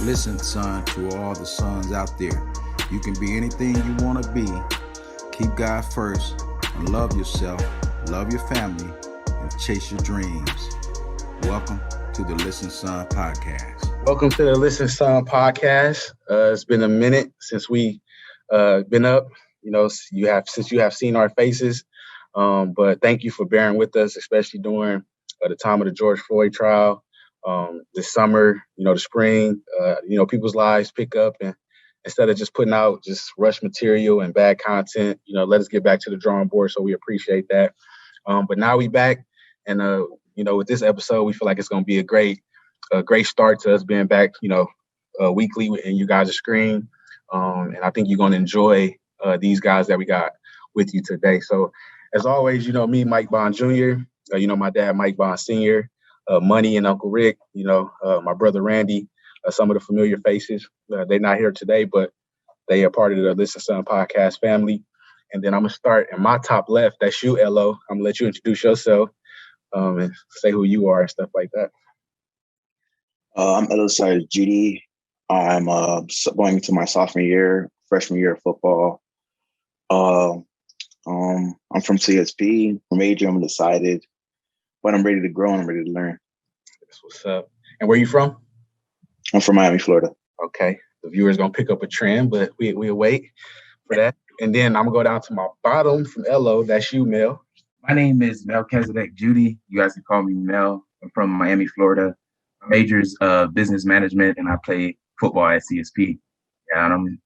Listen, son, to all the sons out there. You can be anything you want to be. Keep God first and love yourself, love your family, and chase your dreams. Welcome to the Listen Son podcast. Welcome to the Listen Son podcast. It's been a minute since we been up. Since you have seen our faces. But thank you for bearing with us, especially during the time of the George Floyd trial. This summer, the spring, people's lives pick up, and instead of just putting out just rush material and bad content, let us get back to the drawing board. So we appreciate that. But now we back, and with this episode, we feel like it's going to be a great start to us being back, weekly in you guys' screen. And I think you're going to enjoy these guys that we got with you today. So as always, me, Mike Bond Jr., my dad, Mike Bond Sr., Money and Uncle Rick, my brother Randy, some of the familiar faces. They're not here today, but they are part of the Listen Son podcast family. And then I'm going to start in my top left. That's you, Elo. I'm going to let you introduce yourself and say who you are and stuff like that. I'm Elisai Judy. I'm going into my freshman year of football. I'm from CSP, from Adrian. I'm decided, but I'm ready to grow and I'm ready to learn. That's what's up. And where are you from? I'm from Miami, Florida. Okay. The viewers going to pick up a trend, but we'll wait for that. And then I'm going to go down to my bottom from Elo. That's you, Mel. My name is Melchizedek Judy. You guys can call me Mel. I'm from Miami, Florida. My major's business management, and I play football at CSP. And I'm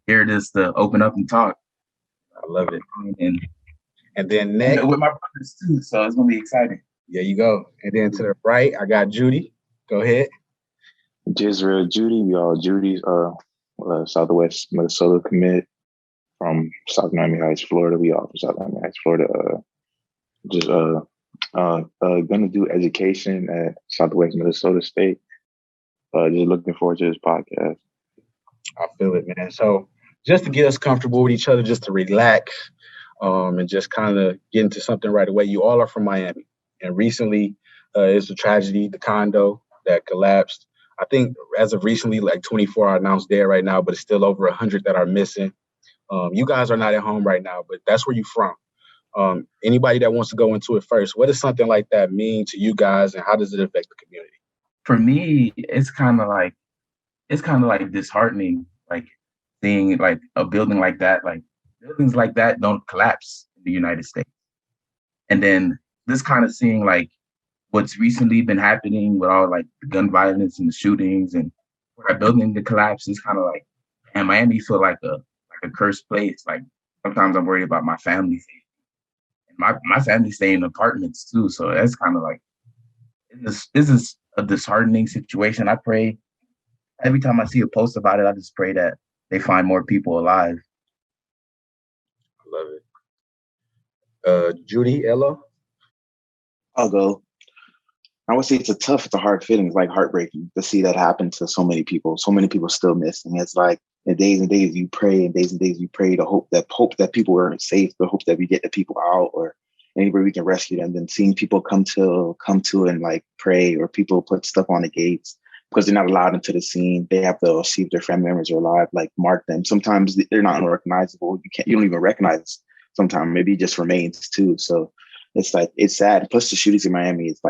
here just to open up and talk. I love it. And then next, with my brothers too, so it's gonna be exciting. There you go. And then to the right, I got Judy. Go ahead. Jisrael Judy. We all Judy's. Southwest Minnesota commit from South Miami Heights, Florida. We all from South Miami Heights, Florida. Gonna do education at Southwest Minnesota State. Just looking forward to this podcast. I feel it, man. So just to get us comfortable with each other, just to relax, and just kind of get into something right away. You all are from Miami, and recently it's a tragedy, the condo that collapsed. I think as of recently, like 24 are announced dead right now, but it's still over 100 that are missing. You guys are not at home right now, but that's where you're from. Anybody that wants to go into it first, what does something like that mean to you guys, and how does it affect the community? For me, it's kind of like disheartening, like seeing like a building like that, like buildings like that don't collapse in the United States. And then this kind of seeing like what's recently been happening with all like the gun violence and the shootings and for a building to collapse is kind of like, and Miami feel like a cursed place. Like sometimes I'm worried about my family. And my family stay in apartments too. So that's kind of like, this is a disheartening situation. I pray every time I see a post about it, I just pray that they find more people alive. I love it. Judy, Ella? I'll go. I would say it's a hard feeling. It's like heartbreaking to see that happen to so many people. So many people still missing. It's like in days and days you pray, and days you pray to hope that people are safe, the hope that we get the people out or anywhere we can rescue them. Then seeing people come to and like pray, or people put stuff on the gates because they're not allowed into the scene. They have to see if their family members are alive, like mark them. Sometimes they're not unrecognizable. You don't even recognize. Sometimes maybe just remains too. So it's like, it's sad. Plus the shootings in Miami, it's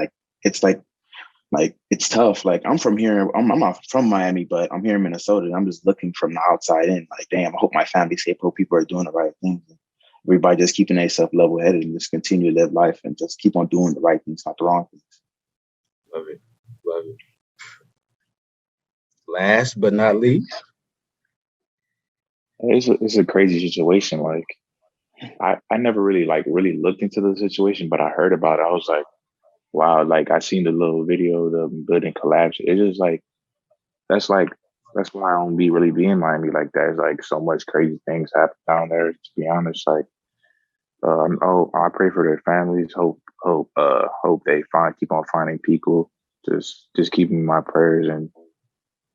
tough. Like I'm from here. I'm not from Miami, but I'm here in Minnesota. And I'm just looking from the outside in. Like, damn, I hope my family's safe. I hope people are doing the right things. Everybody just keeping themselves level headed and just continue to live life and just keep on doing the right things, not the wrong things. Love it. Last but not least, It's a crazy situation. Like I never really looked into the situation, but I heard about it. I was like, wow, like I seen the little video of the building collapse. It's just like that's why I don't really be in Miami like that. It's like so much crazy things happen down there, to be honest. Like I pray for their families, hope they keep on finding people. Just keeping my prayers, and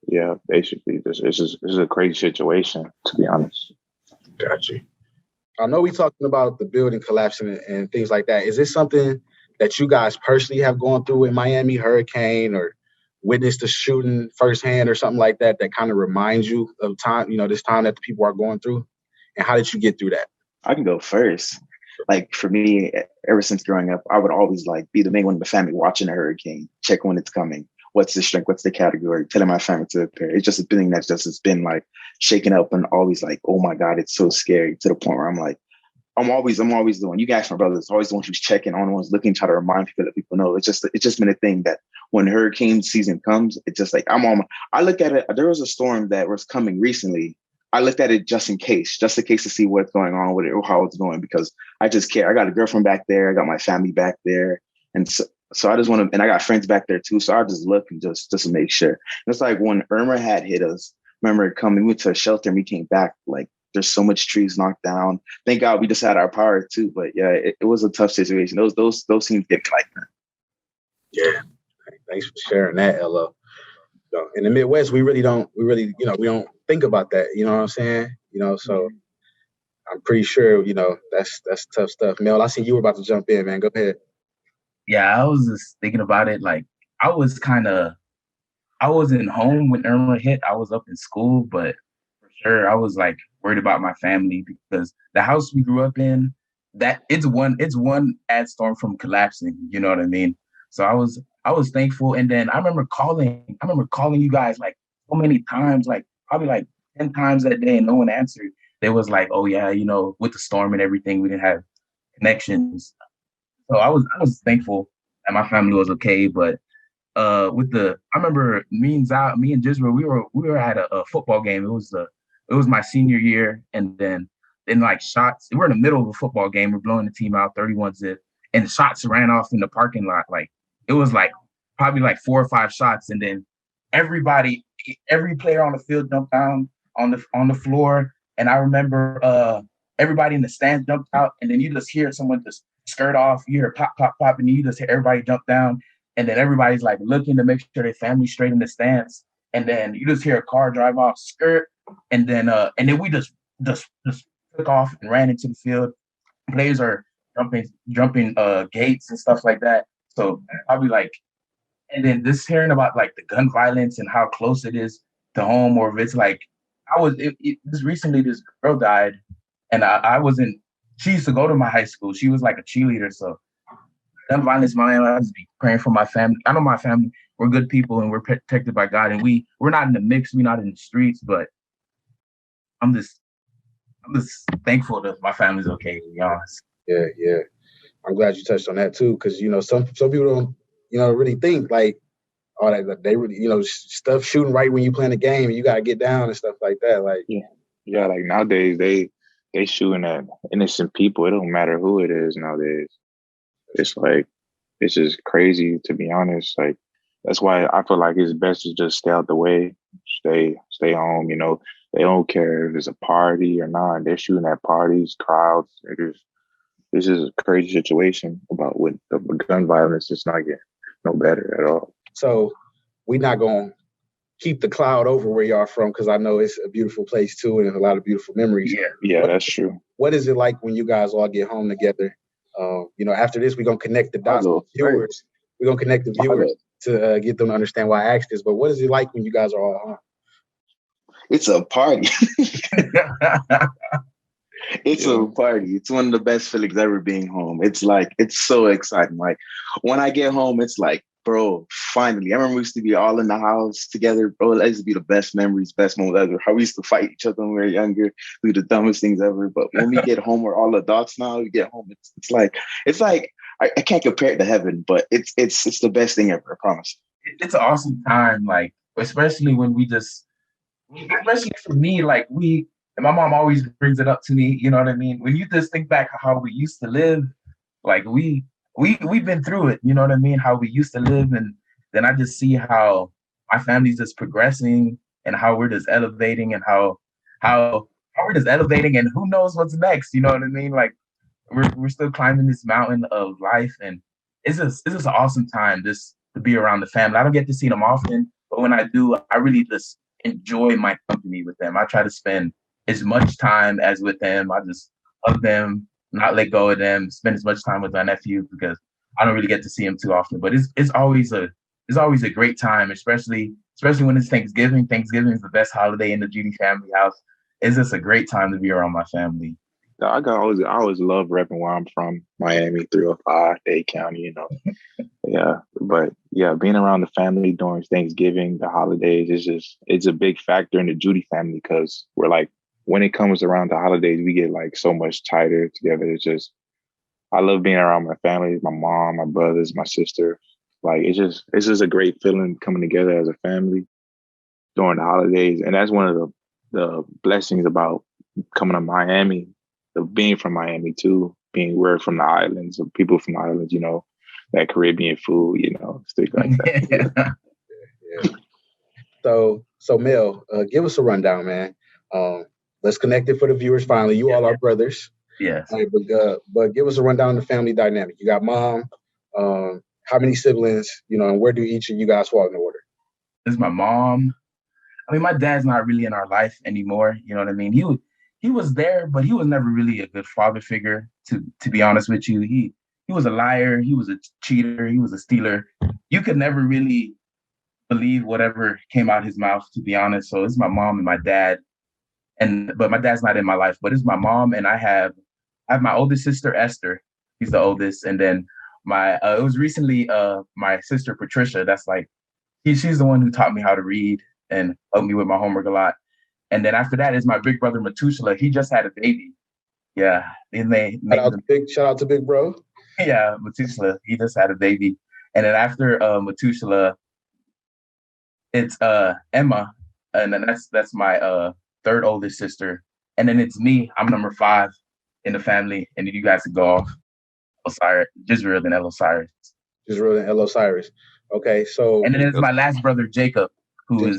yeah, basically this is a crazy situation, to be honest. Gotcha. I know we talking about the building collapsing and things like that. Is this something that you guys personally have gone through in Miami, hurricane or witnessed a shooting firsthand or something like that that kind of reminds you of time, this time that the people are going through? And how did you get through that? I can go first. Like for me, ever since growing up, I would always like be the main one in the family watching a hurricane, check when it's coming. What's the strength? What's the category? Telling my family to prepare. It's just a thing that's just it's been like shaken up and always like, oh my God, it's so scary to the point where I'm like, I'm always the one. You guys, my brothers, always the one who's checking on, the ones looking, try to remind people that people know. It's just been a thing that when hurricane season comes, it's just like I look at it. There was a storm that was coming recently. I looked at it just in case to see what's going on with it or how it's going, because I just care. I got a girlfriend back there. I got my family back there. And so I just want to, and I got friends back there too. So I just look and just to make sure. And it's like when Irma had hit us, remember coming, we went to a shelter and we came back, like there's so much trees knocked down. Thank God we just had our power too. But yeah, it was a tough situation. Those scenes get me like that. Yeah. Thanks for sharing that, Ella. In the Midwest, we don't think about that. You know what I'm saying? So I'm pretty sure, that's tough stuff. Mel, I see you were about to jump in, man. Go ahead. Yeah, I was just thinking about it. Like I wasn't home when Irma hit. I was up in school, but for sure I was like worried about my family because the house we grew up in, that it's one ad storm from collapsing. You know what I mean? So I was thankful. And then I remember calling you guys like so many times, like probably like 10 times that day, and no one answered. They was like, oh yeah, with the storm and everything, we didn't have connections. So I was thankful that my family was okay. But I remember me and Jisra, we were at a football game. It was my senior year, and then like shots. We're in the middle of a football game. We're blowing the team out 31-zip, and shots ran off in the parking lot. Like it was like probably like 4 or 5 shots, and then every player on the field jumped down on the floor. And I remember everybody in the stands jumped out, and then you just hear someone just skirt off. You hear pop, pop, pop, and you just hear everybody jump down. And then everybody's like looking to make sure their family's straight in the stands. And then you just hear a car drive off, skirt, and then we just took off and ran into the field. Players are jumping gates and stuff like that. So probably like, and then just hearing about like the gun violence and how close it is to home, or if it's like, just recently this girl died, and I wasn't. She used to go to my high school. She was like a cheerleader. So gun violence, I just be praying for my family. I know my family, we're good people and we're protected by God, and we're not in the mix, we're not in the streets, but I'm just thankful that my family's okay, to be honest. Yeah. I'm glad you touched on that too, because some people don't really think like, oh, they really stuff shooting right when you playing the game and you gotta get down and stuff like that. Like yeah, like nowadays they shooting at innocent people. It don't matter who it is nowadays. It's like it's just crazy, to be honest. Like that's why I feel like it's best to just stay out the way, stay home. They don't care if it's a party or not. They're shooting at parties, crowds. This is a crazy situation about with the gun violence. It's not getting no better at all. So we're not going to keep the cloud over where you are from, because I know it's a beautiful place too and a lot of beautiful memories. Yeah, that's true. What is it like when you guys all get home together? After this, we're going to connect the dots with viewers. We're going to connect the viewers to get them to understand why I asked this. But what is it like when you guys are all home? It's a party. It's a party. It's one of the best feelings ever being home. It's like, it's so exciting. Like when I get home, it's like, bro, finally. I remember we used to be all in the house together, bro. That used to be the best memories, best moments ever. How we used to fight each other when we were younger, do the dumbest things ever. But when we get home, we're all adults now. We get home, it's like I can't compare it to heaven, but it's the best thing ever. I promise. It's an awesome time, like especially when especially for me, like and my mom always brings it up to me. You know what I mean? When you just think back how we used to live, like we've been through it. You know what I mean? How we used to live, and then I just see how my family's just progressing and how we're just elevating, and how we're just elevating, and who knows what's next? You know what I mean? Like we're still climbing this mountain of life, and it's just an awesome time just to be around the family. I don't get to see them often, but when I do, I really just enjoy my company with them. I try to spend as much time as with them. I just hug them, not let go of them, spend as much time with my nephews, because I don't really get to see them too often. But it's always a it's always a great time, especially when it's Thanksgiving. Thanksgiving is the best holiday in the Judy family house. It's just a great time to be around my family. I always love repping where I'm from, Miami, 305, Dade County, you know. Yeah, but yeah, being around the family during Thanksgiving, the holidays is just it's a big factor in the Judy family because we're like when it comes around the holidays, we get like so much tighter together. It's just I love being around my family, my mom, my brothers, my sister. Like it's just a great feeling coming together as a family during the holidays, and that's one of the blessings about coming to Miami, of being from Miami too, being we're from the islands, of people from the islands, you know, that Caribbean food, you know, stuff like that. Yeah. Yeah. So Mel, give us a rundown, man. Let's connect it for the viewers. Finally, you all are brothers. Yes. All right, but give us a rundown of the family dynamic. You got mom. How many siblings? You know, and where do each of you guys fall in order? This is my mom. I mean, my dad's not really in our life anymore. You know what I mean? He was there, but he was never really a good father figure. To be honest with you, he was a liar. He was a cheater. He was a stealer. You could never really believe whatever came out his mouth. To be honest, so it's my mom and my dad. But my dad's not in my life. But it's my mom, and I have my oldest sister Esther. He's the oldest, and then my it was recently my sister Patricia. That's like she's the one who taught me how to read and helped me with my homework a lot. And then after that is my big brother Methuselah. He just had a baby. Yeah, Shout out to Big Bro. Yeah, Methuselah. He just had a baby. And then after Methuselah, it's Emma, and then that's my third oldest sister. And then it's me. I'm number 5 in the family. And then you guys can go off. Osiris, Jisrael and Osiris. Jisrael and Osiris. Okay, so and then it's my last brother Jacob, who is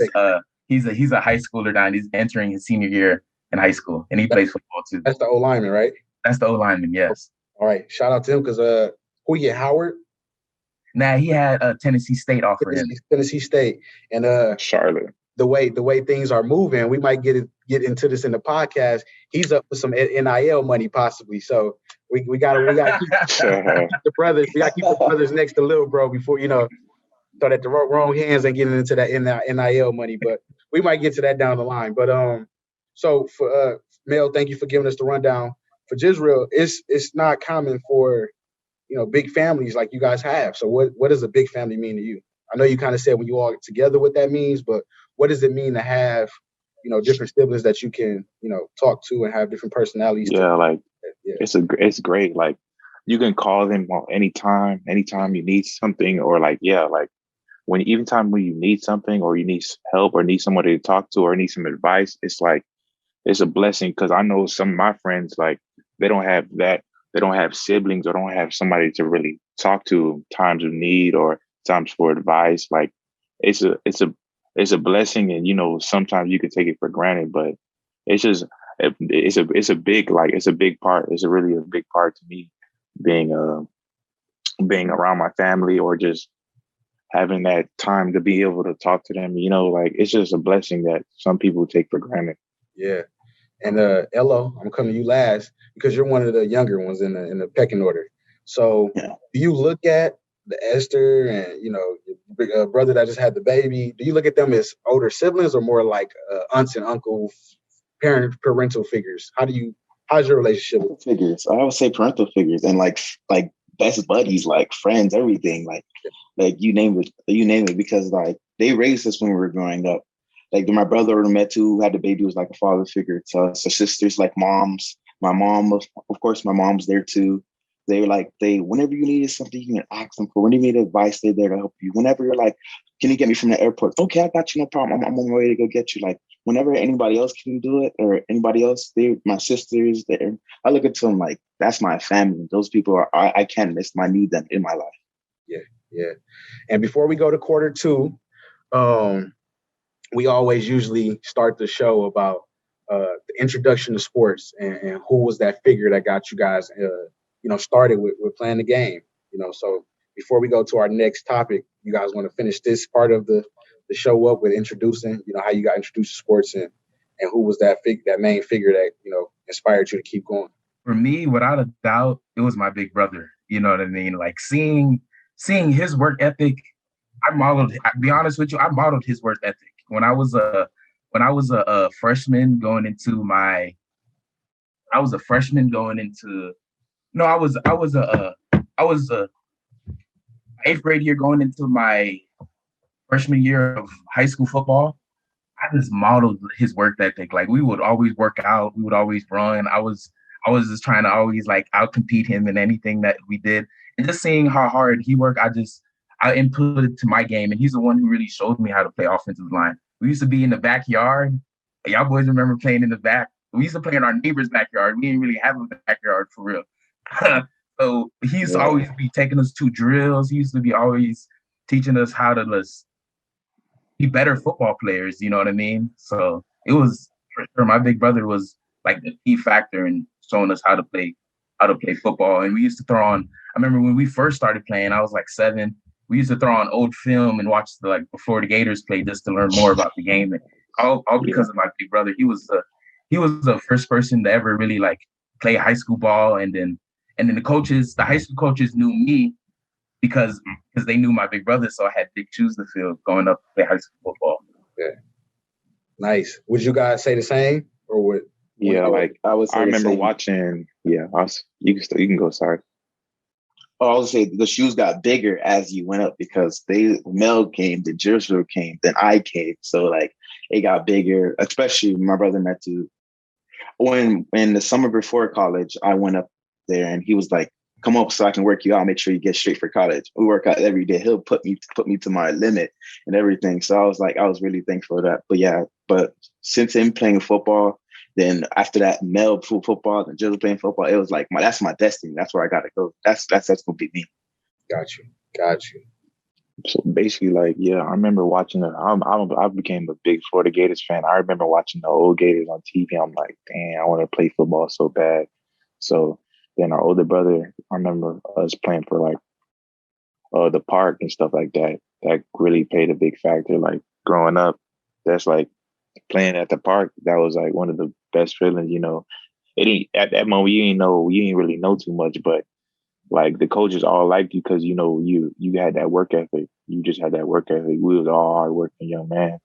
he's a high schooler now. And he's entering his senior year in high school, and he plays football too. That's the O lineman, right? That's the O lineman, yes. All right, shout out to him because who you get, Howard? Nah, he had Tennessee State offer him. Tennessee State and Charlotte. The way things are moving, we might get into this in the podcast. He's up for some NIL money possibly, so we gotta keep the brothers. We gotta keep the brothers next to little bro before start at the wrong hands and getting into that NIL money. But we might get to that down the line. But so for Mel, thank you for giving us the rundown. For Jisrael, it's not common for big families like you guys have. So what does a big family mean to you? I know you kind of said when you all get together what that means, but what does it mean to have different siblings that you can talk to and have different personalities? It's great. Like you can call them anytime you need something, or when you need something or you need help or need somebody to talk to or need some advice, it's a blessing, because I know some of my friends, like, they don't have that. They don't have siblings or don't have somebody to really talk to times of need or times for advice. Like it's a blessing, and sometimes you can take it for granted, but it's a big part. It's really a big part to me being around my family, or just having that time to be able to talk to them. It's just a blessing that some people take for granted. Yeah. And Elo, I'm coming to you last because you're one of the younger ones in the pecking order. So do you look at the Esther and your brother that just had the baby? Do you look at them as older siblings or more like aunts and uncles, parental figures? How's your relationship with figures? I would say parental figures, and like best buddies, like friends, everything. Like you name it, because like they raised us when we were growing up. Like my brother Metu, who had the baby, was like a father figure to us. So sisters, like moms. My mom, of course, my mom's there too. Whenever you needed something, you can ask them for. When you need advice, they're there to help you. Whenever you're like, can you get me from the airport? Okay, I got you, no problem. I'm on my way to go get you. Like whenever anybody else can do it, or anybody else, my sisters, I look at them like that's my family. Those people I can't miss. I need them in my life. Yeah. And before we go to quarter 2, we always usually start the show about the introduction to sports and who was that figure that got you guys, started with playing the game. So before we go to our next topic, you guys want to finish this part of the show up with introducing, how you got introduced to sports and who was that main figure that, inspired you to keep going? For me, without a doubt, it was my big brother. You know what I mean? Like seeing his work ethic I'll be honest with you, I modeled his work ethic when I was a freshman going into my I was a freshman going into no I was a eighth grade year going into my freshman year of high school football. I just modeled his work ethic. Like we would always work out, we would always run. I was just trying to always like outcompete him in anything that we did. And just seeing how hard he worked, I input it to my game. And he's the one who really showed me how to play offensive line. We used to be in the backyard. Y'all boys remember playing in the back. We used to play in our neighbor's backyard. We didn't really have a backyard for real. So he used to always be taking us to drills. He used to be always teaching us how to just be better football players, you know what I mean? So it was for sure. My big brother was like the key factor in showing us how to play football. And we used to throw on. I remember when we first started playing, I was like 7. We used to throw on old film and watch before the Gators played just to learn more about the game. And all because of my big brother. He was the first person to ever really like play high school ball, and then the high school coaches knew me because they knew my big brother, so I had big shoes to fill going up to play high school football. Yeah, nice. Would you guys say the same, or would? Yeah, like I would say I remember the same. watching. Yeah, you can go. Sorry. Oh, I would say the shoes got bigger as you went up because Mel came, then Joshua came, then I came. So like it got bigger, especially my brother Matthew. When in the summer before college, I went up there and he was like, come up so I can work you out, make sure you get straight for college. We work out every day. He'll put me to my limit and everything. So I was really thankful for that. But yeah, since him playing football, then after that, Mel football and Jill playing football, it was like that's my destiny. That's where I gotta go. That's gonna be me. Got you. So basically, like, yeah, I remember watching it. I became a big Florida Gators fan. I remember watching the old Gators on TV. I'm like, dang, I want to play football so bad. So then our older brother, I remember us playing for like the park and stuff like that. That really played a big factor. Like growing up, that's like playing at the park. That was like one of the best feelings. You know, it ain't at that moment you ain't really know too much, but like the coaches all liked you because you know you had that work ethic. You just had that work ethic. We was all hard working young man,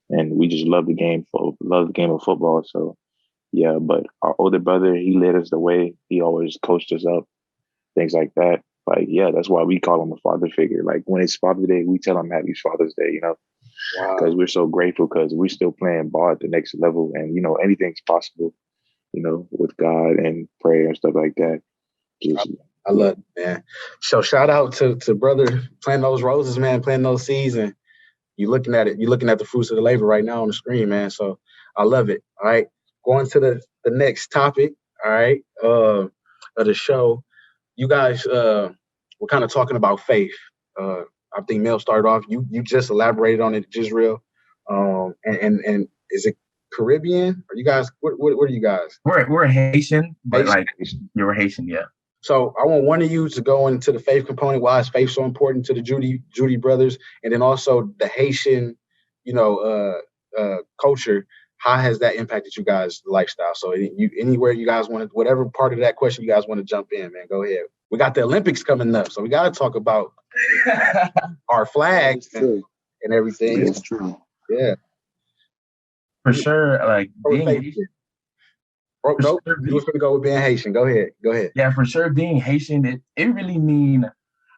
and we just loved the game of football. So yeah, but our older brother, he led us the way. He always coached us up, things like that. Like yeah, that's why we call him a father figure. Like when it's Father's Day, we tell him Happy Father's Day. You know, because we're so grateful because we're still playing ball at the next level, and you know anything's possible. You know, with God and prayer and stuff like that. I love it, man. So shout out to brother planting those roses, man, planting those seeds, and you're looking at it. You're looking at the fruits of the labor right now on the screen, man. So I love it. All right. Going to the next topic, all right, of the show. You guys we're kind of talking about faith. I think Mel started off. You just elaborated on it, Jisrael. And is it Caribbean? Are you guys what are you guys? We're Haitian, but Haitian. Like you're Haitian, yeah. So I want one of you to go into the faith component. Why is faith so important to the Judy brothers? And then also the Haitian, culture. How has that impacted you guys' lifestyle? So anywhere you guys want to, whatever part of that question you guys want to jump in, man, go ahead. We got the Olympics coming up, so we got to talk about our flags and everything. It's true. Yeah. For sure, like being Haitian. Nope. You was gonna go with being Haitian. Go ahead. Yeah, for sure. Being Haitian, it really mean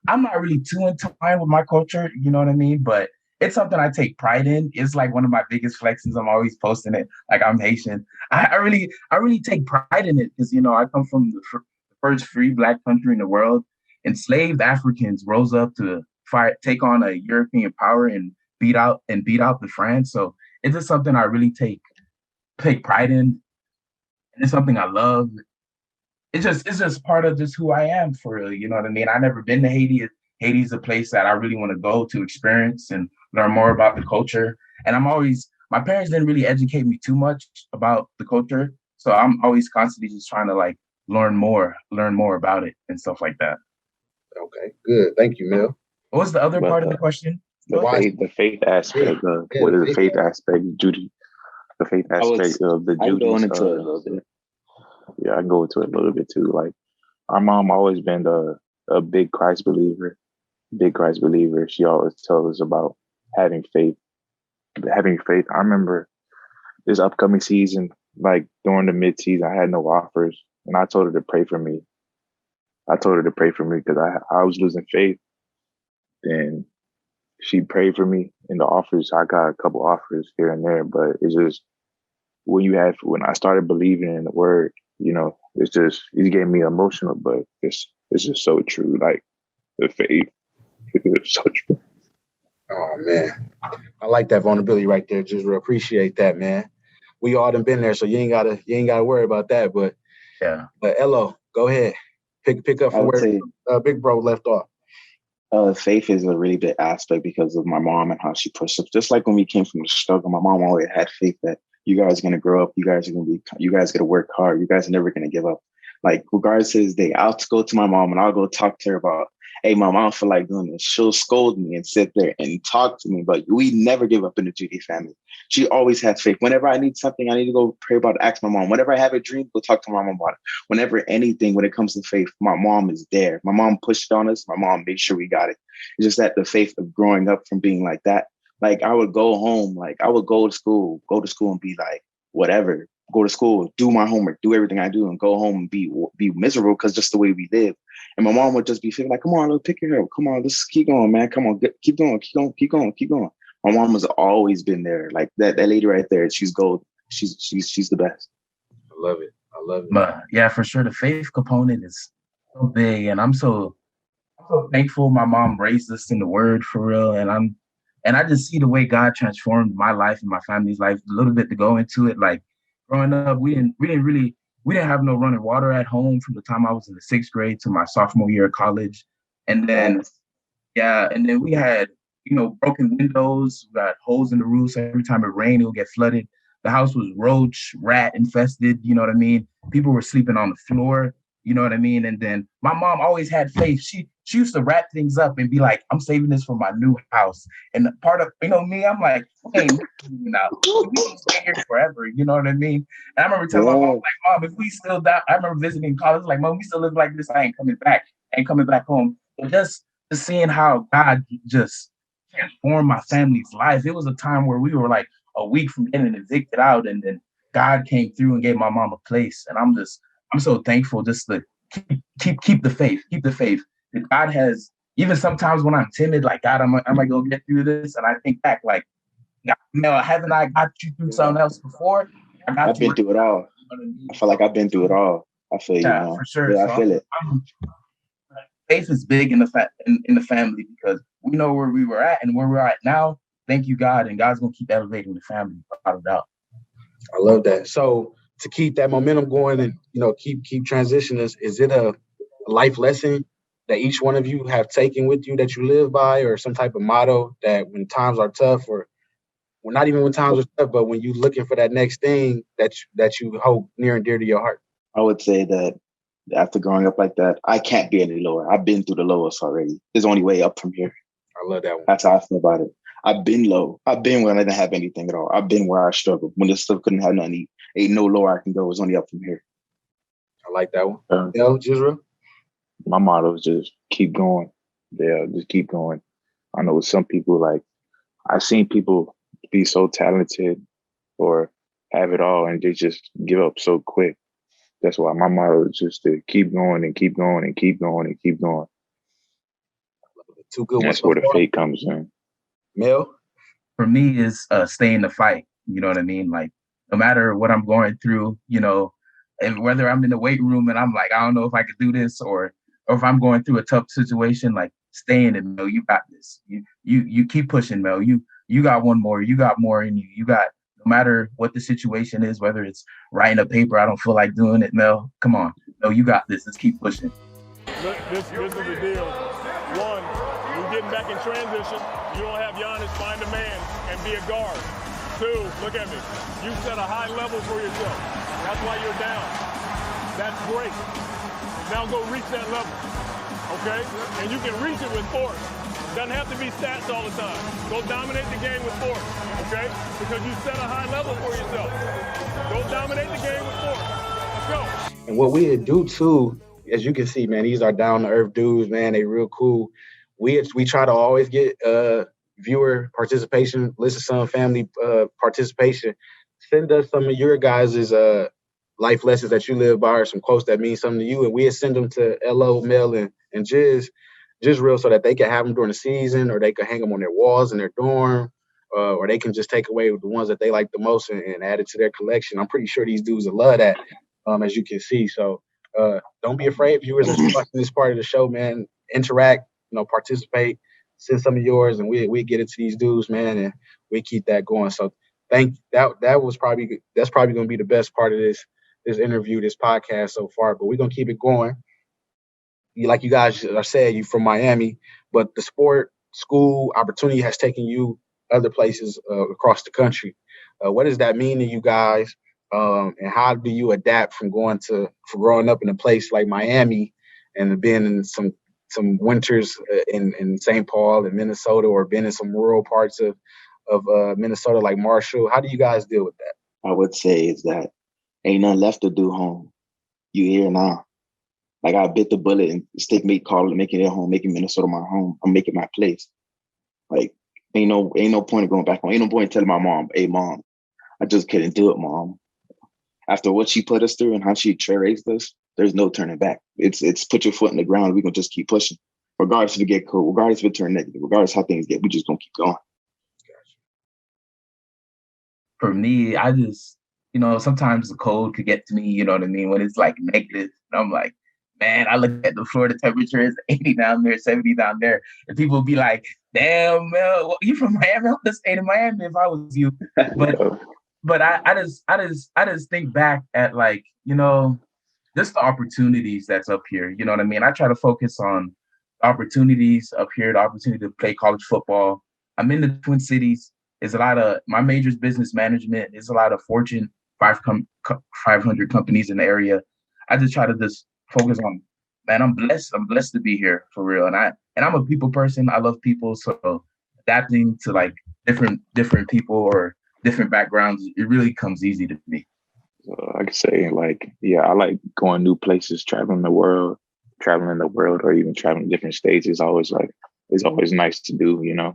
I'm not really too entwined with my culture, you know what I mean? But it's something I take pride in. It's like one of my biggest flexes. I'm always posting it like I'm Haitian. I really take pride in it because I come from the first free Black country in the world. Enslaved Africans rose up to take on a European power and beat out the France. So it's just something I really take pride in. And it's something I love. It's just part of just who I am for real. You know what I mean? I've never been to Haiti. Haiti's a place that I really want to go to experience and learn more about the culture. And my parents didn't really educate me too much about the culture. So I'm always constantly just trying to like learn more about it and stuff like that. Okay, good. Thank you, Mel. What was the other part of the question? The faith aspect. What is the faith aspect, Judy? The faith aspect of the Judy. Going into it a little bit. Yeah, I can go into it a little bit too. Like our mom always been a big Christ believer. big Christ believer. She always tells us about having faith. Having faith. I remember this upcoming season, like during the mid-season, I had no offers, and I told her to pray for me. I told her to pray for me because I was losing faith. And she prayed for me in the offers. I got a couple offers here and there, but it's just when I started believing in the word, it gave me emotional, but it's just so true. Like the faith is so true. Oh man, I like that vulnerability right there. Just appreciate that, man. We all done been there, so you ain't gotta worry about that. But Yeah. Elo, go ahead, pick up from where Big Bro left off. Faith is a really big aspect because of my mom and how she pushed us. Just like when we came from the struggle, my mom always had faith that you guys are gonna grow up, you guys gotta work hard, you guys are never gonna give up. Like regardless of this day, I'll go to my mom and I'll go talk to her about, hey, mom, I don't feel like doing this. She'll scold me and sit there and talk to me, but we never give up in the Judy family. She always had faith. Whenever I need something, I need to go pray about it, ask my mom. Whenever I have a dream, go talk to my mom about it. Whenever anything, when it comes to faith, my mom is there. My mom pushed on us. My mom made sure we got it. It's just that the faith of growing up from being like that. Like I would go home, like I would go to school and be like, whatever, go to school, do my homework, do everything I do and go home and be miserable because just the way we live. And my mom would just be feeling like, come on, let's pick your hair. Come on, let's keep going, man. Come on, keep going. My mom has always been there. Like that lady right there, she's gold. She's the best. I love it. But yeah, for sure. The faith component is so big. And I'm so thankful my mom raised us in the word for real. And I just see the way God transformed my life and my family's life a little bit to go into it. Like growing up, we didn't have no running water at home from the time I was in the 6th grade to my sophomore year of college. And then we had, broken windows, we got holes in the roof. So every time it rained, it would get flooded. The house was roach, rat infested, you know what I mean? People were sleeping on the floor, you know what I mean? And then my mom always had faith. She used to wrap things up and be like, I'm saving this for my new house. And part of, me, I'm like, hey, we can stay here forever, you know what I mean? And I remember telling my mom, like, Mom, if we still die, I remember visiting college, like, Mom, we still live like this, I ain't coming back home. But just seeing how God just transformed my family's life. It was a time where we were like a week from getting evicted out, and then God came through and gave my mom a place. And I'm so thankful just to keep the faith. That God has, even sometimes when I'm timid, like, God, am I gonna get through this? And I think back, like, haven't I got you through something else before? I've been through it all. I feel like I've been through it all. I feel you, man. For sure. Yeah, I feel it. Faith is big in the family because we know where we were at and where we're at now. Thank you, God, and God's gonna keep elevating the family without a doubt. I love that. So to keep that momentum going and keep transitioning, is it a life lesson that each one of you have taken with you that you live by, or some type of motto that when times are tough, or well, not even when times are tough, but when you're looking for that next thing that you hold near and dear to your heart? I would say that after growing up like that, I can't be any lower. I've been through the lowest already. There's only way up from here. I love that one. That's how I feel about it. I've been low. I've been when I didn't have anything at all. I've been where I struggled. When this stuff couldn't have nothing, ain't no lower I can go. It's only up from here. I like that one. Jisra? My motto is just keep going. Yeah, just keep going. I know with some people, like, I've seen people be so talented or have it all and they just give up so quick. That's why my motto is just to keep going and keep going and keep going and keep going. Two good ones. That's where the faith comes in. Mel? For me is stay in the fight. You know what I mean? Like, no matter what I'm going through, and whether I'm in the weight room and I'm like, I don't know if I could do this, or if I'm going through a tough situation, like, stay in it, Mel. You got this. You keep pushing, Mel. You got one more. You got more in you. You got, no matter what the situation is, whether it's writing a paper, I don't feel like doing it, Mel. Come on. Mel, you got this. Let's keep pushing. Look, this is the deal. One, you're getting back in transition. You don't have Giannis find a man and be a guard. Two, look at me. You set a high level for yourself. That's why you're down. That's great. Now go reach that level, okay? And you can reach it with force. Doesn't have to be stats all the time. Go dominate the game with force, okay? Because you set a high level for yourself. Go dominate the game with force. Let's go. And what we do too, as you can see, man, these are down-to-earth dudes, man. They real cool. we try to always get viewer participation, listen some family participation. Send us some of your guys' life lessons that you live by or some quotes that mean something to you, and we'll send them to LO, Mel, and Jiz real so that they can have them during the season, or they can hang them on their walls in their dorm, or they can just take away the ones that they like the most and add it to their collection. I'm pretty sure these dudes will love that, as you can see. So don't be afraid, viewers that's watching this part of the show, man. Interact, participate, send some of yours, and we get it to these dudes, man, and we keep that going. So that's probably going to be the best part of this interview, this podcast so far. But we're gonna keep it going. Like you guys are saying, you from Miami, but the sport, school, opportunity has taken you other places across the country. What does that mean to you guys? And how do you adapt from growing up in a place like Miami and being in some winters in St. Paul and Minnesota, or being in some rural parts of Minnesota like Marshall? How do you guys deal with that? I would say is that ain't nothing left to do home. You here now. Like, I bit the bullet and making it home, making Minnesota my home. I'm making my place. Like, ain't no point of going back home. Ain't no point telling my mom, hey, Mom, I just couldn't do it, Mom. After what she put us through and how she raised us, there's no turning back. It's put your foot in the ground. We're going to just keep pushing. Regardless if it get cool, regardless if it turn negative, regardless how things get, we just going to keep going. For me, I just, sometimes the cold could get to me, you know what I mean? When it's like negative, and I'm like, man, I look at the Florida temperature, it's 80 down there, 70 down there. And people will be like, damn, Mel, you from Miami? I would have stayed in Miami if I was you. But I just think back at, like, just the opportunities that's up here. You know what I mean? I try to focus on opportunities up here, the opportunity to play college football. I'm in the Twin Cities. There's a lot of, my major is business management. There's a lot of Fortune 500 companies in the area. I just try to just focus on, man, I'm blessed to be here for real. And I'm a people person. I love people. So adapting to like different people or different backgrounds, it really comes easy to me. I could say, like, yeah, I like going new places, traveling the world, or even traveling different states is always nice to do,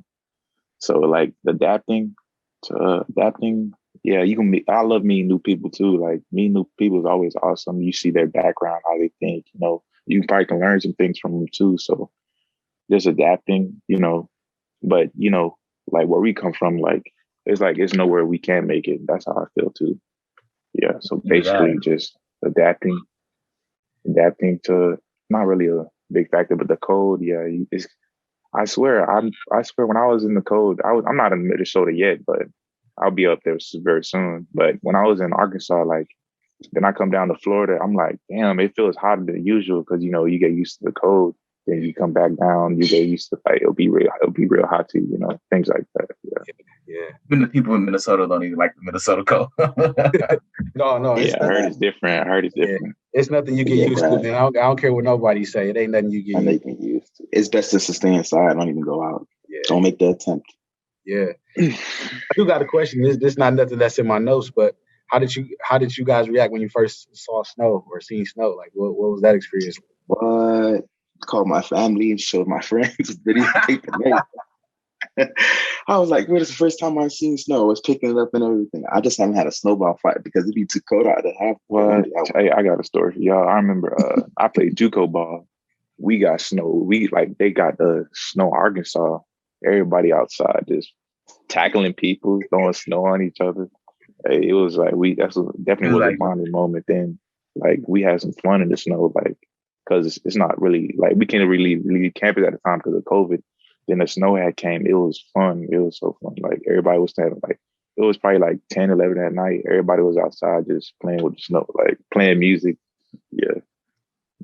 So like adapting, yeah, I love meeting new people too. Like, meeting new people is always awesome. You see their background, how they think, you probably can learn some things from them too. So just adapting, but like where we come from, it's nowhere we can't make it. That's how I feel too. Yeah. So basically just adapting to, not really a big factor, but the cold. Yeah. I swear when I was in the cold, I'm not in Minnesota yet, but I'll be up there very soon. But when I was in Arkansas, like, then I come down to Florida, I'm like, damn, it feels hotter than usual because, you get used to the cold. Then you come back down, you get used to, like, it'll be real hot too, things like that. Yeah. Even the people in Minnesota don't even like the Minnesota cold. No. Yeah, I heard it's different. Yeah. It's nothing you get used to, man. I don't care what nobody say. It ain't nothing you get used to. It's best just to stay inside. Don't even go out. Yeah. Don't make the attempt. Yeah. I do got a question. This not nothing that's in my notes, but how did you guys react when you first saw snow or seen snow? Like, what was that experience? What? Called my family and showed my friends video tape and everything. I was like, this is the first time I've seen snow. I was picking it up and everything. I just haven't had a snowball fight because it'd be too cold out to have one. Hey, I got a story. Y'all, I remember I played JUCO ball. We got snow. They got the snow Arkansas. Everybody outside just tackling people, throwing snow on each other. Hey, it was like definitely was a bonding moment. Then, like, we had some fun in the snow, like, because it's not really, like, we can't really leave campus at the time because of COVID. Then the snow had came. It was fun. It was so fun. Like, everybody was standing, like, it was probably like 10, 11 at night. Everybody was outside just playing with the snow, like playing music. Yeah.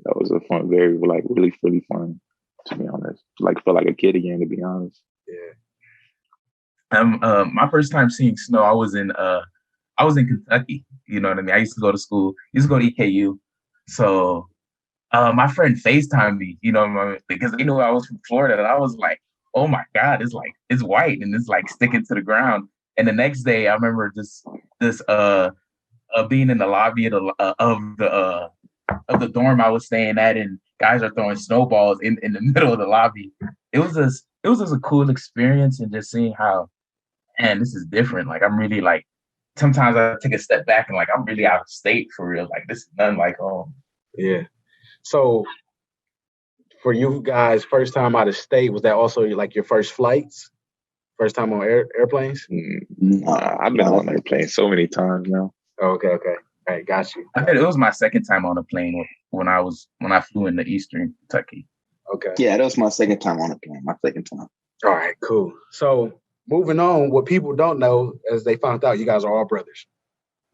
That was a fun, very, like, really, really fun, to be honest. Like, felt like a kid again, to be honest. Yeah. My first time seeing snow, I was in Kentucky. You know what I mean? I used to go to school. Used to go to EKU. So my friend FaceTimed me, because they knew I was from Florida, and I was like, oh my God, it's white and it's like sticking to the ground. And the next day, I remember this being in the lobby of the dorm I was staying at, and guys are throwing snowballs in the middle of the lobby. it was just a cool experience, and just seeing how, man, this is different. Like, I'm really like, sometimes I take a step back and like, I'm really out of state for real. Like, this is nothing like home. Yeah. So for you guys, first time out of state, was that also like your first flights? First time on airplanes? I've been on airplanes so many times now. Okay. All right, got you. I think it was my second time on a plane when I flew into Eastern Kentucky. Okay. Yeah, that was my second time on a plane. My second time. All right, cool. So moving on, what people don't know, as they found out, you guys are all brothers.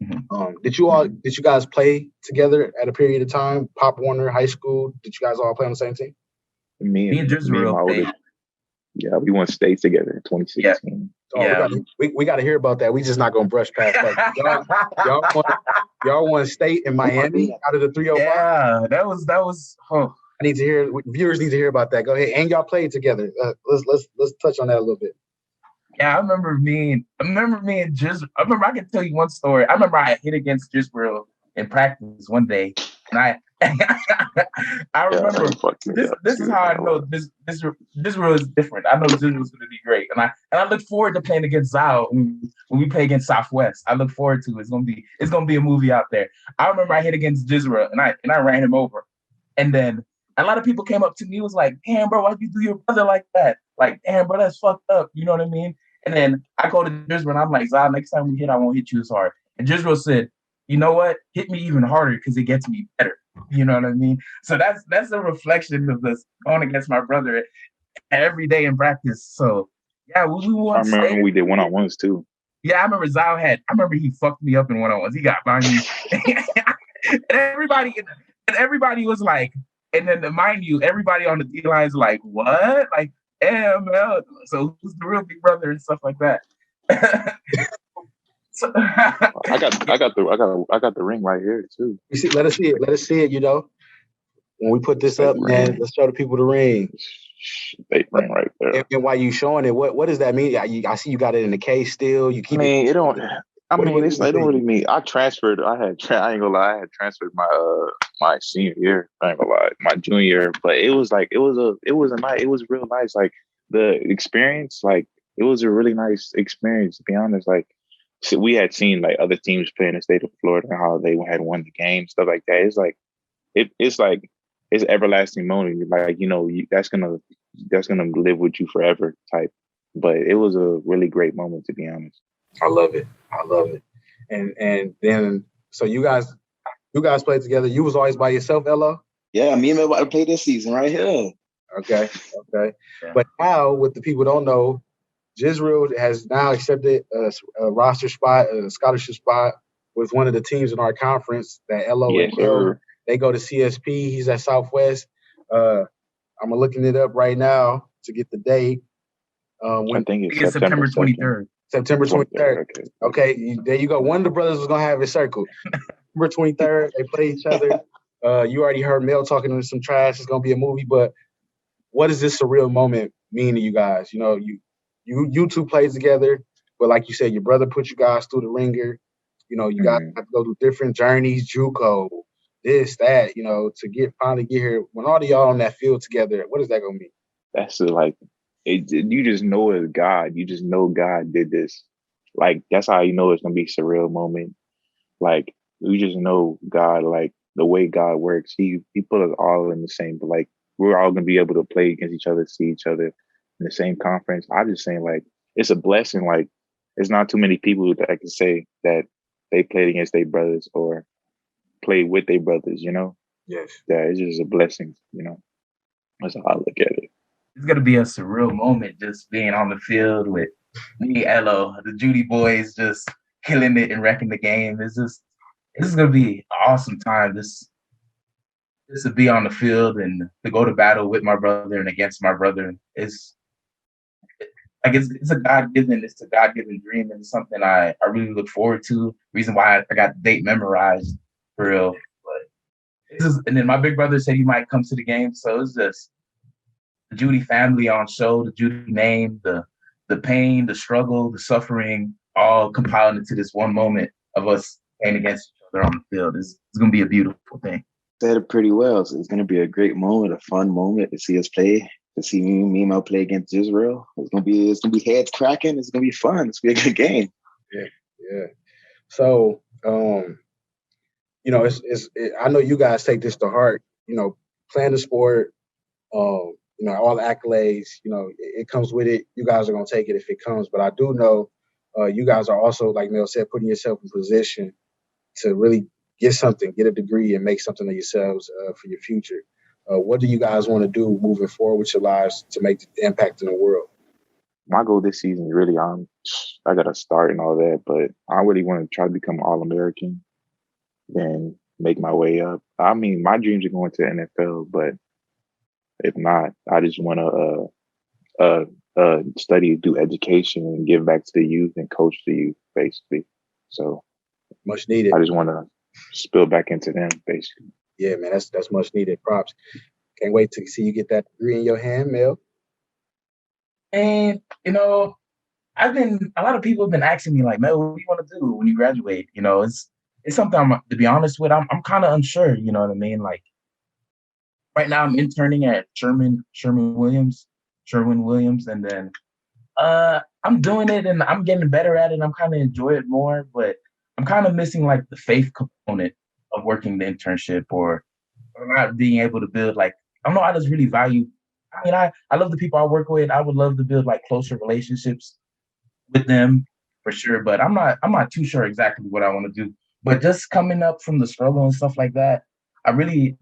Mm-hmm. Did you guys play together at a period of time? Pop Warner High School? Did you guys all play on the same team? Me and my oldest. Yeah, we won state together in 2016. Yeah. We got to hear about that. We just not gonna brush past that. Y'all won state in Miami out of the 305. Yeah, that was. Oh. I need to hear. Viewers need to hear about that. Go ahead, and y'all played together. Let's touch on that a little bit. Yeah, I remember me and Jiz. I can tell you one story. I remember I hit against Jisbril in practice one day, and I remember this is how I know this Jisbril is different. I know Jisbril is going to be great, and I look forward to playing against Zao when we play against Southwest. I look forward to it. It's gonna be a movie out there. I remember I hit against Jisbril and I ran him over, and then a lot of people came up to me, was like, "Damn, bro, why'd you do your brother like that? Like, damn, bro, that's fucked up." You know what I mean? And then I go to Jisbril and I'm like, "Zah, next time we hit, I won't hit you as hard." And Jisbril said, "You know what? Hit me even harder because it gets me better." You know what I mean? So that's a reflection of this going against my brother every day in practice. So yeah, we won. I remember when we did one-on-ones too. Yeah, I remember I remember he fucked me up in one-on-ones. He got by me. and everybody was like, and then mind you, everybody on the D line is like, "What?" Like, damn, man. So who's the real big brother and stuff like that? So, I got the ring right here too. You see, let us see it. You know, when we put this up, man, let's show the people the ring. They ring right there. And while you showing it, what does that mean? I see you got it in the case still. You keep. It don't. It don't really mean. I transferred. I ain't gonna lie. I had transferred my senior year. I ain't gonna lie, my junior year. But it was real nice. Like the experience, like it was a really nice experience. To be honest, like we had seen like other teams play in the state of Florida and how they had won the game, stuff like that. It's like it's an everlasting moment. Like that's gonna live with you forever type. But it was a really great moment, to be honest. I love it. And then so you guys played together. You was always by yourself, Elo? Yeah, me and my about to play this season right here. Okay. Yeah. But now, what the people don't know, Jisbril has now accepted a roster spot, a scholarship spot with one of the teams in our conference. That Elo and Joe, they go to CSP. He's at Southwest. I'm looking it up right now to get the date. I think it's September 23rd. September 23rd. Okay, there you go. One of the brothers was going to have it circled. September 23rd, they play each other. You already heard Mel talking to some trash. It's going to be a movie, but what does this surreal moment mean to you guys? You know, you two played together, but like you said, your brother put you guys through the ringer. You know, you guys have to go through different journeys, JUCO, this, that, to finally get here. When all of y'all on that field together, what is that going to mean? That's you just know it's God. You just know God did this. Like, that's how you know it's going to be a surreal moment. Like, you just know God, like, the way God works. He put us all in the same, but, like, we're all going to be able to play against each other, see each other in the same conference. I'm just saying, like, it's a blessing. Like, there's not too many people that can say that they played against their brothers or played with their brothers, Yes. Yeah, it's just a blessing, That's how I look at it. It's gonna be a surreal moment just being on the field with me, Elo, the Judy boys, just killing it and wrecking the game. This is gonna be an awesome time. This to be on the field and to go to battle with my brother and against my brother is it's a God-given dream, and it's something I really look forward to. Reason why I got the date memorized for real. But and then my big brother said he might come to the game, so it's just the Judy family on show, the Judy name, the pain, the struggle, the suffering, all compiled into this one moment of us playing against each other on the field. It's going to be a beautiful thing. Said it pretty well. So it's going to be a great moment, a fun moment to see us play to see me and Mel play against Israel. It's gonna be heads cracking. It's gonna be fun. It's gonna be a good game. Yeah. So, I know you guys take this to heart. Playing the sport, all the accolades. It comes with it. You guys are gonna take it if it comes. But I do know you guys are also, like Mel said, putting yourself in position to really get a degree, and make something of yourselves for your future. What do you guys want to do moving forward with your lives to make the impact in the world? My goal this season is really I got to start and all that, but I really want to try to become All-American, then make my way up. I mean, my dreams are going to the NFL, but if not, I just want to study, do education, and give back to the youth and coach the youth, basically. So much needed. I just want to spill back into them, basically. Yeah, man, that's much needed. Props. Can't wait to see you get that degree in your hand, Mel. And a lot of people have been asking me, like, Mel, what do you want to do when you graduate? It's something to be honest with, I'm kind of unsure, you know what I mean? Like, right now I'm interning at Sherwin Williams, and then I'm doing it and I'm getting better at it. I'm kind of enjoy it more, but I'm kind of missing like the faith component of working the internship, or not being able to build, like, I don't know, I just really value. I mean, I love the people I work with. I would love to build like closer relationships with them for sure, but I'm not too sure exactly what I want to do. But just coming up from the struggle and stuff like that, I really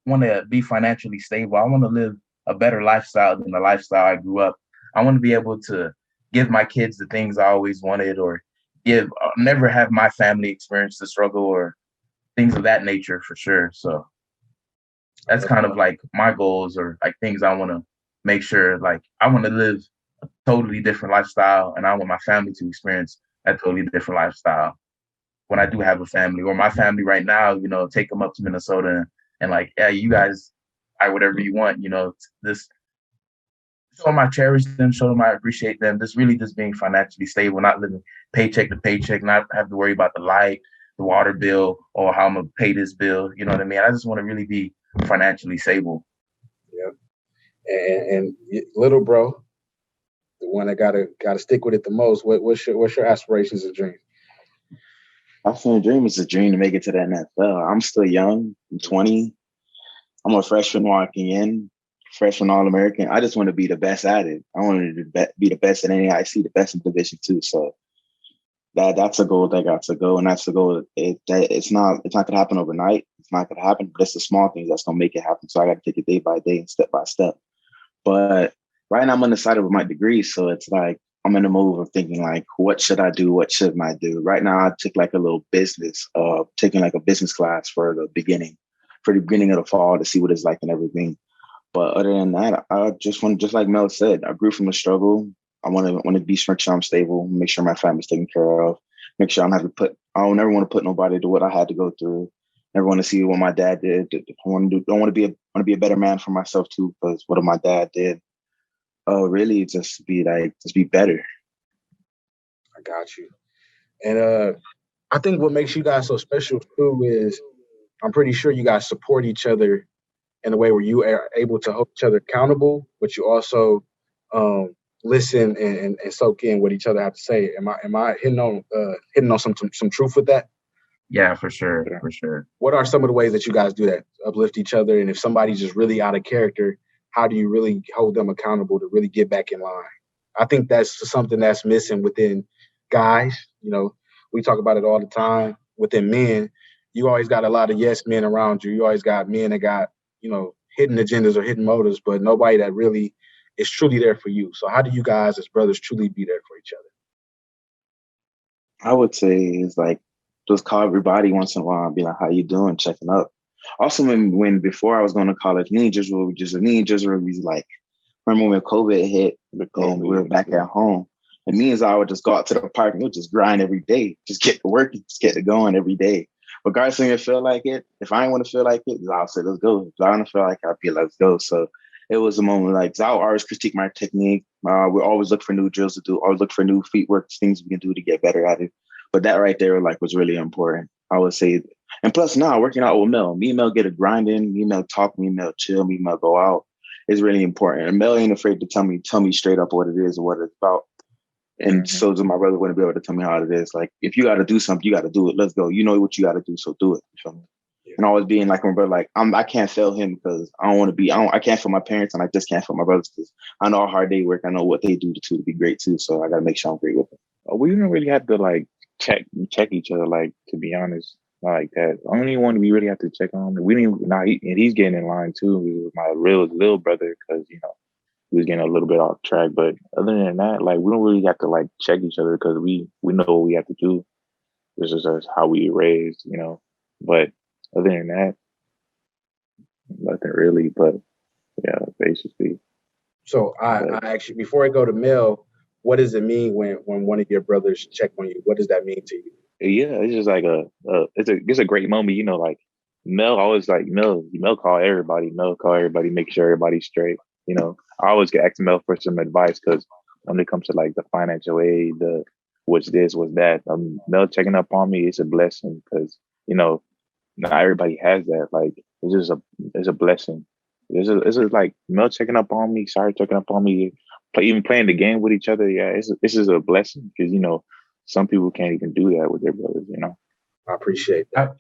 want to be financially stable. I want to live a better lifestyle than the lifestyle I grew up. I want to be able to give my kids the things I always wanted, or never have my family experience the struggle or things of that nature for sure. So that's kind of like my goals, or like things I want to make sure, like, I want to live a totally different lifestyle, and I want my family to experience a totally different lifestyle when I do have a family, or my family right now, take them up to Minnesota and like, yeah, you guys, whatever you want, this, show them I cherish them, show them I appreciate them. This really just being financially stable, not living paycheck to paycheck, not have to worry about the light, the water bill, or how I'm gonna pay this bill. You know what I mean? I just want to really be financially stable. Yeah. And little bro, the one that gotta stick with it the most. What's your aspirations and dreams? My film dream is a dream to make it to the NFL. I'm still young. I'm 20. I'm a freshman walking in, freshman All-American. I just want to be the best at it. I want to be the best at NAIC, the best in Division II. So that's a goal that got to go, and that's the goal. It's not gonna happen overnight. It's not gonna happen, but it's the small things that's gonna make it happen. So I got to take it day by day and step by step. But right now I'm undecided with my degree, so it's like I'm in the move of thinking like, what should I do? What shouldn't I do? Right now I took like a little business, taking like a business class for the beginning of the fall to see what it's like and everything. But other than that, I just like Mel said, I grew from a struggle. I want to make sure I'm stable, make sure my family's taken care of, make sure I don't never want to put nobody to what I had to go through. Never want to see what my dad did. I want to be a better man for myself too, because what my dad did. Really just be better. I got you. And I think what makes you guys so special too is I'm pretty sure you guys support each other in a way where you are able to hold each other accountable, but you also listen and soak in what each other have to say. Am I hitting on some truth with that? Yeah, for sure. For sure. What are some of the ways that you guys do that? Uplift each other, and if somebody's just really out of character, how do you really hold them accountable to really get back in line? I think that's something that's missing within guys. We talk about it all the time. Within men, you always got a lot of yes men around you. You always got men that got, hidden agendas or hidden motives, but nobody that really is truly there for you. So how do you guys as brothers truly be there for each other? I would say it's like just call everybody once in a while and be like, how you doing? Checking up. Also, when before I was going to college, me and Jezreel was like, remember when COVID hit and we were back at home, and me and Zai would just go out to the park and we'd just grind every day, just get to work, just get to going every day. Regardless of if you feel like it, if I ain't want to feel like it, Zai would say, let's go. If I don't feel like it, I'd be like, let's go. So it was a moment like Zai would always critique my technique. We always look for new drills to do, always look for new feet work, things we can do to get better at it. But that right there, like, was really important. I would say. And plus now working out with Mel, me and Mel get a grind in, me and Mel talk, me and Mel chill, me and Mel go out. is really important. And Mel ain't afraid to tell me straight up what it is or what it's about. And so does my brother wouldn't be able to tell me how it is. Like, if you got to do something, you got to do it. Let's go. You know what you got to do, so do it. You feel me? And always being like my brother, like I can't fail him because I don't want to be. I can't fail my parents, and I just can't fail my brothers because I know how hard they work. I know what they do to be great too. So I got to make sure I'm great with them. We didn't really have to like check each other. Like, to be honest, not like that. The only one we really have to check on. We didn't. And he's getting in line too. He was my real little brother because he was getting a little bit off track. But other than that, like, we don't really have to like check each other because we know what we have to do. This is just how we raised, But other than that, nothing really. But yeah, basically. So I actually, before I go to Mel, what does it mean when one of your brothers check on you? What does that mean to you? Yeah, it's just like it's a great moment. Like Mel always like Mel call everybody. Make sure everybody's straight. I always get asked Mel for some advice because when it comes to like the financial aid, the what's this, what's that, Mel checking up on me, it's a blessing because not everybody has that. Like, it's a blessing. It's just like Mel checking up on me, Sorry checking up on me, even playing the game with each other. Yeah, this is a blessing because some people can't even do that with their brothers. I appreciate that.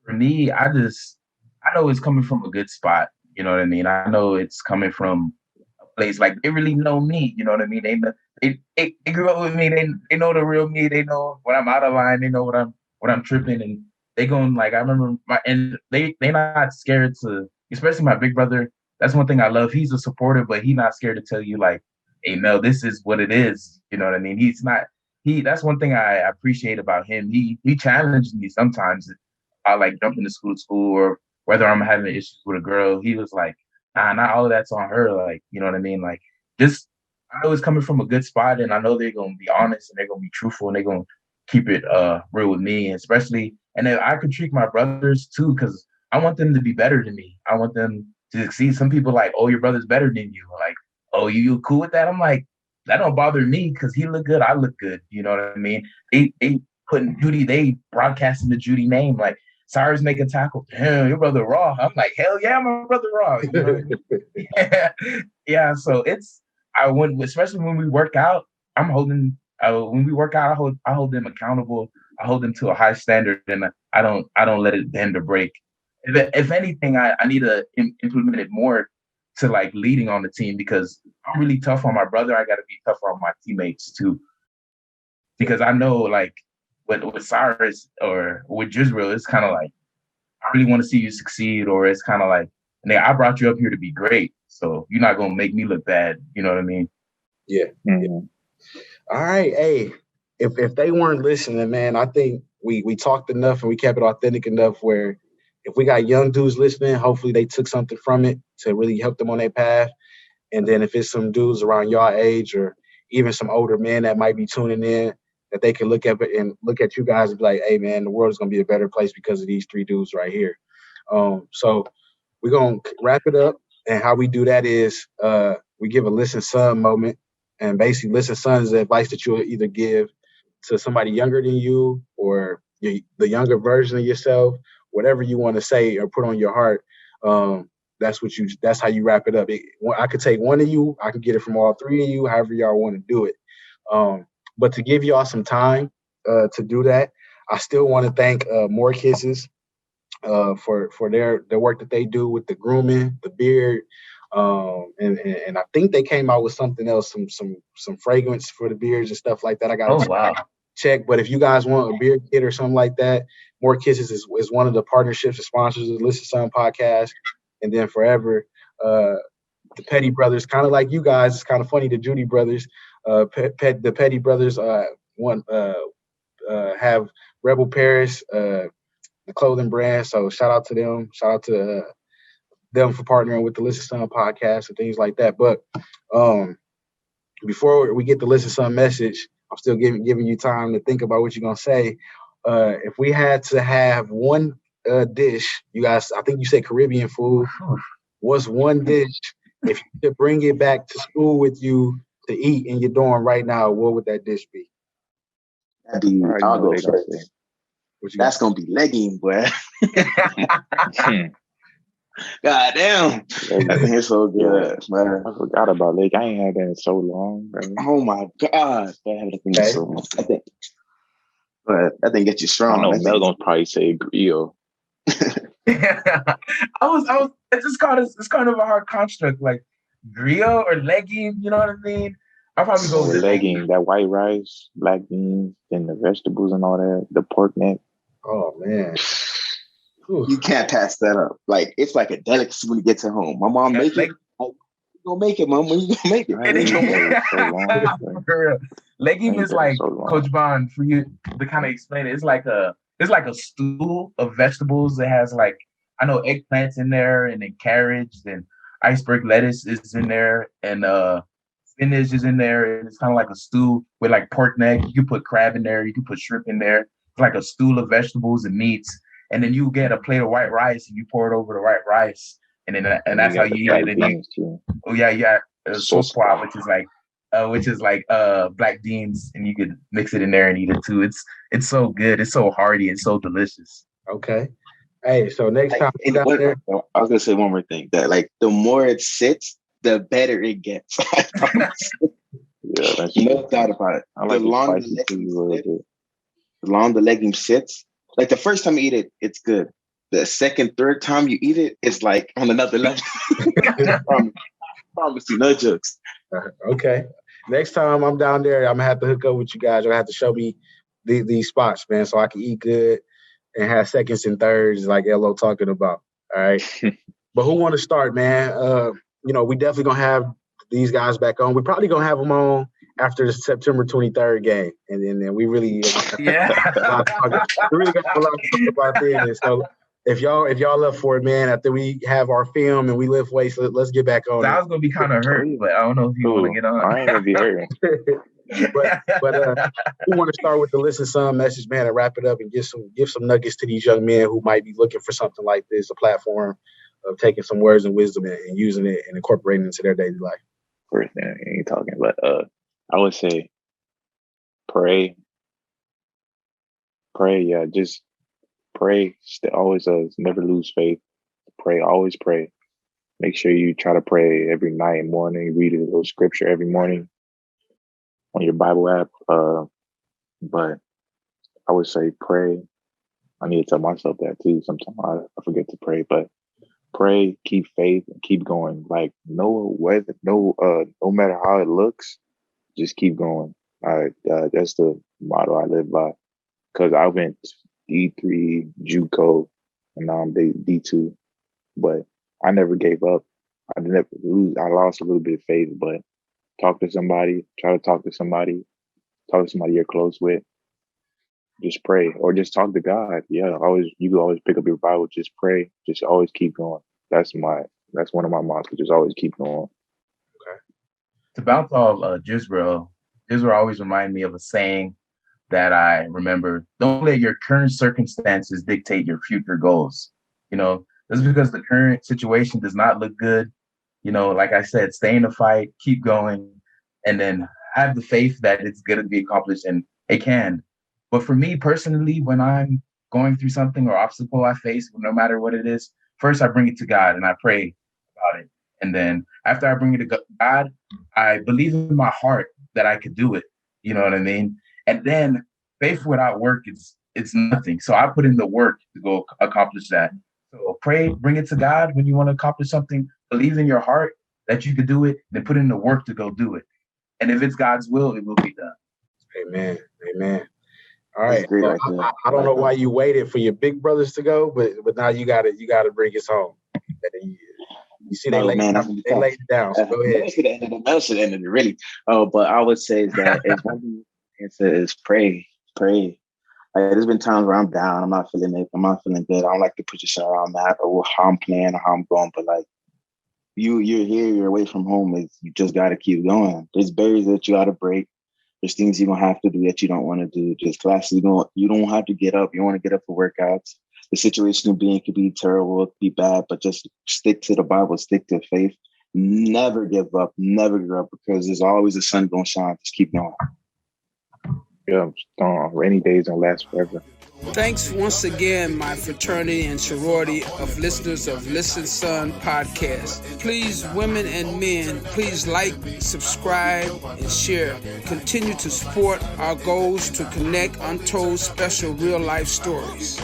For me, I know it's coming from a good spot. You know what I mean? I know it's coming from a place like they really know me. You know what I mean? They grew up with me. They know the real me. They know when I'm out of line. They know when I'm tripping, and they going like I remember they not scared to, especially my big brother. That's one thing I love. He's a supporter, but he's not scared to tell you like, hey Mel, this is what it is. You know what I mean? He's not. That's one thing I appreciate about him. He challenged me sometimes. I like jumping to school or whether I'm having issues with a girl. He was like, nah, not all of that's on her. Like, you know what I mean? Like, just I know it's coming from a good spot, and I know they're gonna be honest and they're gonna be truthful and they're gonna keep it real with me, especially. And then I critique my brothers too because I want them to be better than me. I want them to succeed. Some people like, oh, your brother's better than you. Like, oh, you cool with that? I'm like, that don't bother me because he look good, I look good. You know what I mean? They putting Judy, they broadcasting the Judy name like Cyrus make a tackle. Damn, your brother Raw. I'm like, hell yeah, my brother Raw. You know what I mean? Yeah. So especially when we work out, I'm holding. When we work out, I hold them accountable. I hold them to a high standard, and I don't let it bend or break. If anything, I need to implement it more to like leading on the team because I'm really tough on my brother. I got to be tougher on my teammates too, because I know like with Cyrus or with Jisrael, it's kind of like I really want to see you succeed, or it's kind of like, I brought you up here to be great, so you're not gonna make me look bad. You know what I mean? Yeah. Mm-hmm. Yeah. All right, hey, if they weren't listening, man, I think we talked enough and we kept it authentic enough where if we got young dudes listening, hopefully they took something from it to really help them on their path. And then if it's some dudes around your age or even some older men that might be tuning in, that they can look at it and look at you guys and be like, hey, man, the world is going to be a better place because of these three dudes right here. So we're going to wrap it up. And how we do that is we give a listen son moment. And basically, listen son is the advice that you'll either give to somebody younger than you or the younger version of yourself, whatever you want to say or put on your heart. That's how you wrap it up. I could take one of you, I could get it from all three of you, however y'all want to do it. But to give y'all some time to do that, I still want to thank More Kisses for their work that they do with the grooming, the beard, and I think they came out with something else, some fragrance for the beards and stuff like that. I got check. But if you guys want a beard kit or something like that, More Kisses is one of the partnerships and sponsors of the Listen Son podcast. And then forever, the Petty Brothers, kind of like you guys. It's kind of funny, the Judy brothers, the Petty Brothers have Rebel Paris, the clothing brand. So shout out to them. Shout out to them for partnering with the Listen Son podcast and things like that. But before we get the Listen Son message, I'm still giving you time to think about what you're going to say. If we had to have one dish, you guys, I think you said Caribbean food. What's one dish, if you could bring it back to school with you to eat in your dorm right now, what would that dish be? I'll go first. That's going to be legging, boy. God damn. That thing is so good, man. I forgot about Lake. I ain't had that in so long, bro. Oh my God. That thing is so much. I think gets you I strong. know Mel gonna probably say grill. I was. It's kind of a hard construct, like griot or legume. You know what I mean? I'll probably go with legging, that white rice, black beans, and the vegetables and all that, the pork neck. Oh man. You can't pass that up. Like it's like a delicacy when you get to home. My mom make it. You gonna make it, mom. When you gonna make it? Legume is like Coach Bond, for you to kind of explain it. It's like a stew of vegetables. It has like, I know, eggplants in there, and then carrots, and iceberg lettuce is in there, and spinach is in there. And it's kind of like a stew with like pork neck. You can put crab in there. You can put shrimp in there. It's like a stew of vegetables and meats. And then you get a plate of white rice and you pour it over the white rice, and then that's how you eat it. And sauce pois, which is like black beans, and you could mix it in there and eat it too. It's so good. It's so hearty and so delicious. Okay. Hey, so next time I was gonna say one more thing, that like the more it sits, the better it gets. Yeah, that's no doubt about it. I like the longer the legume sits, like the first time you eat it, it's good. The second, third time you eat it, it's like on another level. Promise you, no jokes. Okay. Next time I'm down there, I'm gonna have to hook up with you guys. You're gonna have to show me these spots, man, so I can eat good and have seconds and thirds like LO talking about. All right. But who want to start, man? We definitely gonna have these guys back on. We're probably gonna have them on after the September 23rd game, and then we really we really got a lot to talk about then. And so if y'all up for it, man, after we have our film and we lift weights, let's get back on. I was gonna be kind of hurt, but I don't know if you want to get on. I ain't gonna be hurt. but we want to start with the listen some message, man, and wrap it up and give some nuggets to these young men who might be looking for something like this, a platform of taking some words and wisdom and using it and incorporating it into their daily life. First thing, I ain't talking, but I would say pray. Yeah, just pray. Always never lose faith. Pray, always pray. Make sure you try to pray every night and morning. Read a little scripture every morning on your Bible app. But I would say pray. I need to tell myself that too. Sometimes I forget to pray, but pray, keep faith, and keep going. Like no matter how it looks, just keep going. That's the motto I live by. Because I went D3, JUCO, and now I'm D2, but I never gave up. I never lose. I lost a little bit of faith, but talk to somebody. Try to talk to somebody. Talk to somebody you're close with. Just pray, or just talk to God. Yeah, you can always pick up your Bible. Just pray. Just always keep going. That's one of my mantras. Just always keep going. Okay. To bounce off Jisrael always remind me of a saying that I remember: don't let your current circumstances dictate your future goals. Just because the current situation does not look good, like I said, stay in the fight, keep going, and then have the faith that it's going to be accomplished, and it can. But for me personally, when I'm going through something or obstacle I face, no matter what it is, first I bring it to God and I pray about it. And then after I bring it to God, I believe in my heart that I could do it. You know what I mean? And then faith without work it's nothing. So I put in the work to go accomplish that. So pray, bring it to God when you want to accomplish something. Believe in your heart that you could do it, then put in the work to go do it. And if it's God's will, it will be done. Amen. All right. Well, I don't know why you waited for your big brothers to go, but now you got to bring us home. You see, they laid it down. So go ahead. Should have ended it, really. But I would say that it's one thing is pray. Like, there's been times where I'm down, I'm not feeling it, I'm not feeling good. I don't like the position where I'm at or how I'm playing or how I'm going. But like you're here, you're away from home. You just got to keep going. There's barriers that you got to break. There's things you're going to have to do that you don't want to do. Just classes, you don't have to get up. You want to get up for workouts. The situation you're being could be terrible, it could be bad, but just stick to the Bible, stick to faith. Never give up, because there's always a sun going to shine. Just keep going. Yeah, rainy days don't last forever. Thanks once again, my fraternity and sorority of listeners of Listen Son podcast. Please, women and men, please like, subscribe, and share. Continue to support our goals to connect untold special real life stories.